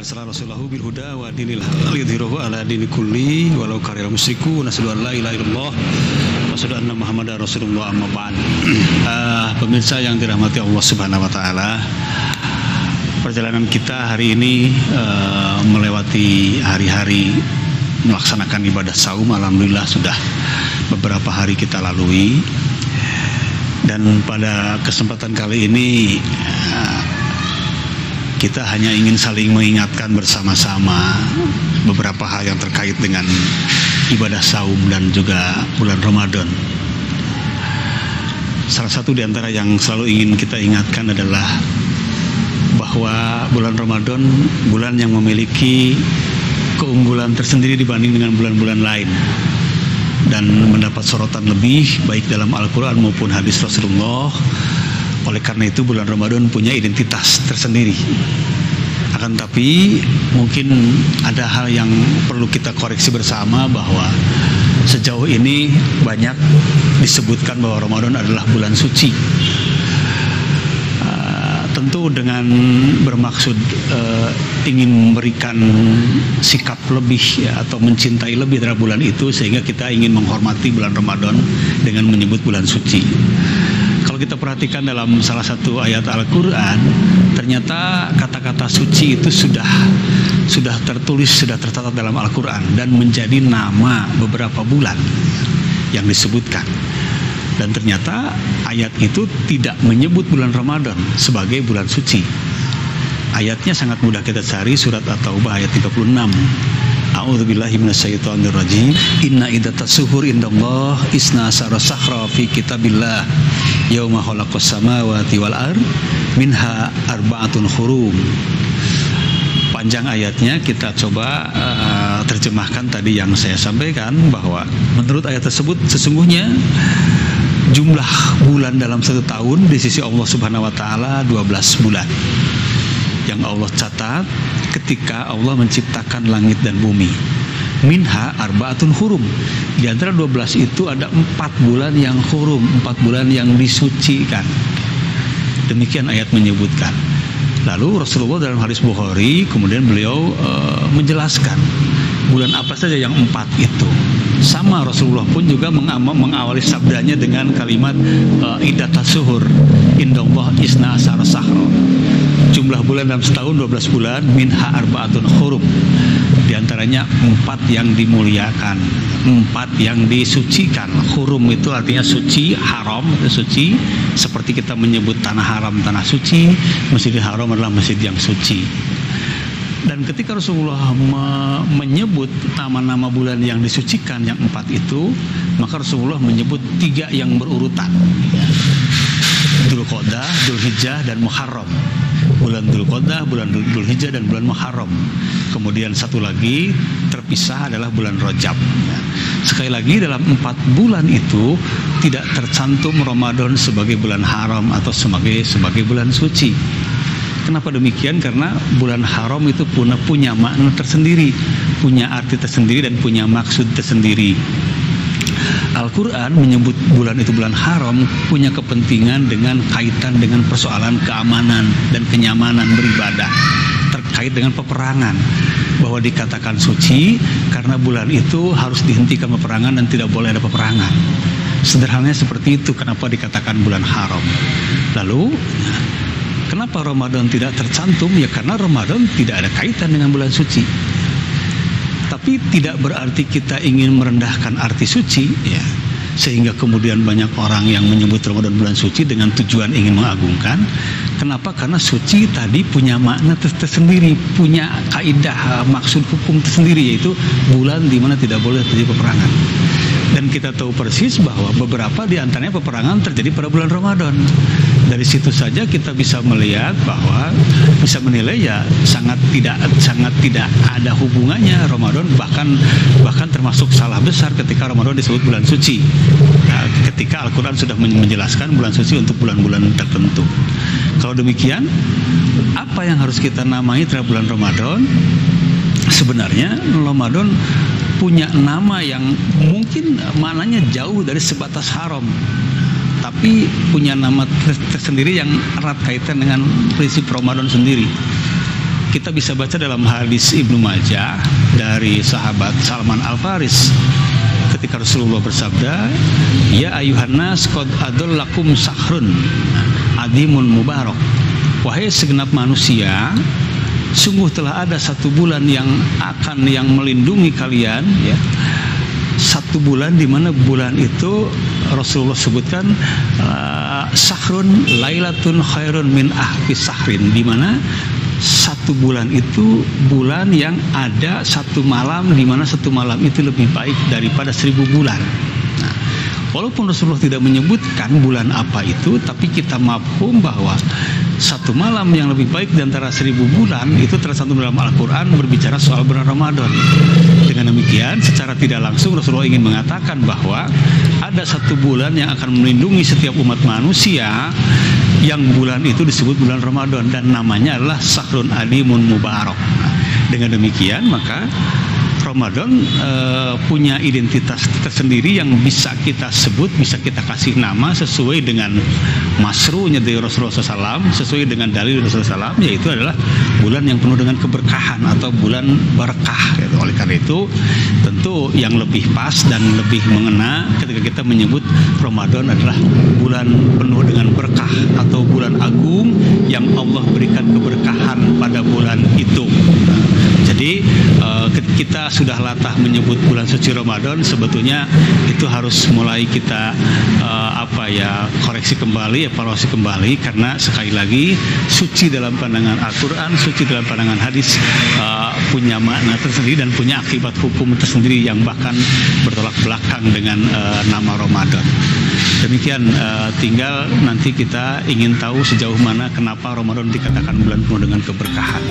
arsala rasulahu bil huda wa dinil haq liyudhhirahu ala dini kulli walau karihal musyrikun. Asyhadu an la ilaha illallah wa asyhadu anna muhammadar rasulullah, amma ba'd. Pemirsa yang dirahmati Allah Subhanahu wa taala, perjalanan kita hari ini melewati hari-hari melaksanakan ibadah saum. Alhamdulillah sudah beberapa hari kita lalui, dan pada kesempatan kali ini kita hanya ingin saling mengingatkan bersama-sama beberapa hal yang terkait dengan ibadah saum dan juga bulan Ramadan. Salah satu di antara yang selalu ingin kita ingatkan adalah bahwa bulan Ramadan bulan yang memiliki keunggulan tersendiri dibanding dengan bulan-bulan lain, dan mendapat sorotan lebih baik dalam Al-Quran maupun hadis Rasulullah. Oleh karena itu bulan Ramadan punya identitas tersendiri. Akan tapi mungkin ada hal yang perlu kita koreksi bersama, bahwa sejauh ini banyak disebutkan bahwa Ramadan adalah bulan suci. Tentu dengan bermaksud ingin memberikan sikap lebih ya, atau mencintai lebih terhadap bulan itu, sehingga kita ingin menghormati bulan Ramadan dengan menyebut bulan suci. Kalau kita perhatikan dalam salah satu ayat Al-Quran, ternyata kata-kata suci itu sudah tertulis, sudah tercatat dalam Al-Quran, dan menjadi nama beberapa bulan yang disebutkan. Dan ternyata ayat itu tidak menyebut bulan Ramadan sebagai bulan suci. Ayatnya sangat mudah kita cari, surat At-Taubah ayat 36. A'udzubillahi minasyaitonirrajim. Inna iddatas syuhur indallah isna asara sahra fi kitabillah yauma khalaqas samawati wal ard minha arba'atun hurum. Panjang ayatnya, kita coba terjemahkan tadi yang saya sampaikan, bahwa menurut ayat tersebut sesungguhnya jumlah bulan dalam satu tahun di sisi Allah Subhanahu wa taala 12 bulan yang Allah catat ketika Allah menciptakan langit dan bumi. Minha arba'atun hurum. Di antara 12 itu ada 4 bulan yang hurum, 4 bulan yang disucikan. Demikian ayat menyebutkan. Lalu Rasulullah dalam hadis Bukhari kemudian beliau menjelaskan bulan apa saja yang 4 itu. Sama Rasulullah pun juga mengawali sabdanya dengan kalimat iddatas syuhur indallah isna asara sahra. Jumlah bulan dalam setahun 12 bulan, minha arba'atun hurum. Di antaranya 4 yang dimuliakan, 4 yang disucikan. Hurum itu artinya suci, haram itu suci, seperti kita menyebut tanah haram tanah suci, Masjidil Haram adalah masjid yang suci. Dan ketika Rasulullah menyebut nama-nama bulan yang disucikan yang 4 itu, maka Rasulullah menyebut 3 yang berurutan, Dzulqa'dah, Dzulhijjah, dan Muharram. Bulan Dzulqa'dah, bulan Dzulhijjah, dan bulan Muharram. Kemudian satu lagi terpisah adalah bulan Rajab. Sekali lagi, dalam 4 bulan itu tidak tercantum Ramadan sebagai bulan haram atau sebagai bulan suci. Kenapa demikian? Karena bulan haram itu punya makna tersendiri, punya arti tersendiri, dan punya maksud tersendiri. Al-Quran menyebut bulan itu bulan haram punya kepentingan dengan kaitan dengan persoalan keamanan dan kenyamanan beribadah terkait dengan peperangan, bahwa dikatakan suci karena bulan itu harus dihentikan peperangan dan tidak boleh ada peperangan. Sederhananya seperti itu kenapa dikatakan bulan haram. Lalu kenapa Ramadan tidak tercantum? Ya karena Ramadan tidak ada kaitan dengan bulan suci. Tapi tidak berarti kita ingin merendahkan arti suci, ya. Sehingga kemudian banyak orang yang menyebut Ramadan bulan suci dengan tujuan ingin mengagungkan. Kenapa? Karena suci tadi punya makna tersendiri, punya kaidah maksud hukum tersendiri, yaitu bulan di mana tidak boleh terjadi peperangan. Dan kita tahu persis bahwa beberapa di antaranya peperangan terjadi pada bulan Ramadan. Dari situ saja kita bisa melihat bahwa bisa menilai ya sangat tidak ada hubungannya Ramadan, bahkan termasuk salah besar ketika Ramadan disebut bulan suci. Nah, ketika Al-Quran sudah menjelaskan bulan suci untuk bulan-bulan tertentu. Kalau demikian, apa yang harus kita namai terhadap bulan Ramadan? Sebenarnya Ramadan punya nama yang mungkin maknanya jauh dari sebatas haram, tapi punya nama tersendiri yang erat kaitan dengan prinsip Ramadan sendiri. kita bisa baca dalam hadis Ibnu Majah dari sahabat Salman Al-Faris ketika Rasulullah bersabda, ya ayuhan nas qad adallakum sahrun adimun mubarak. Wahai segenap manusia, sungguh telah ada satu bulan yang melindungi kalian, ya. Satu bulan di mana bulan itu Rasulullah sebutkan sahrun lailatun khairun min ahfi sahrin, di mana satu bulan itu bulan yang ada satu malam, di mana satu malam itu lebih baik daripada 1000 bulan. Nah, walaupun Rasulullah tidak menyebutkan bulan apa itu, tapi kita mafhum bahwa satu malam yang lebih baik di antara 1000 bulan itu tercantum dalam Al-Quran berbicara soal bulan Ramadan. Dengan demikian, secara tidak langsung Rasulullah ingin mengatakan bahwa ada satu bulan yang akan melindungi setiap umat manusia, yang bulan itu disebut bulan Ramadan dan namanya adalah Sahrun Adimun Mubarak. Dengan demikian, maka Ramadan punya identitas tersendiri yang bisa kita sebut, bisa kita kasih nama sesuai dengan masruhnya dari Rasulullah SAW, sesuai dengan dalil Rasulullah SAW, yaitu adalah bulan yang penuh dengan keberkahan atau bulan berkah. Gitu. Oleh karena itu, tentu yang lebih pas dan lebih mengena ketika kita menyebut Ramadan adalah bulan penuh dengan berkah atau bulan agung yang Allah berikan keberkahan pada bulan itu. Jadi kita sudah latah menyebut bulan suci Ramadan, sebetulnya itu harus mulai kita koreksi kembali, evaluasi kembali, karena sekali lagi suci dalam pandangan Al-Quran, suci dalam pandangan hadis punya makna tersendiri dan punya akibat hukum tersendiri yang bahkan bertolak belakang dengan nama Ramadan. Demikian, tinggal nanti kita ingin tahu sejauh mana kenapa Ramadan dikatakan bulan penuh dengan keberkahan.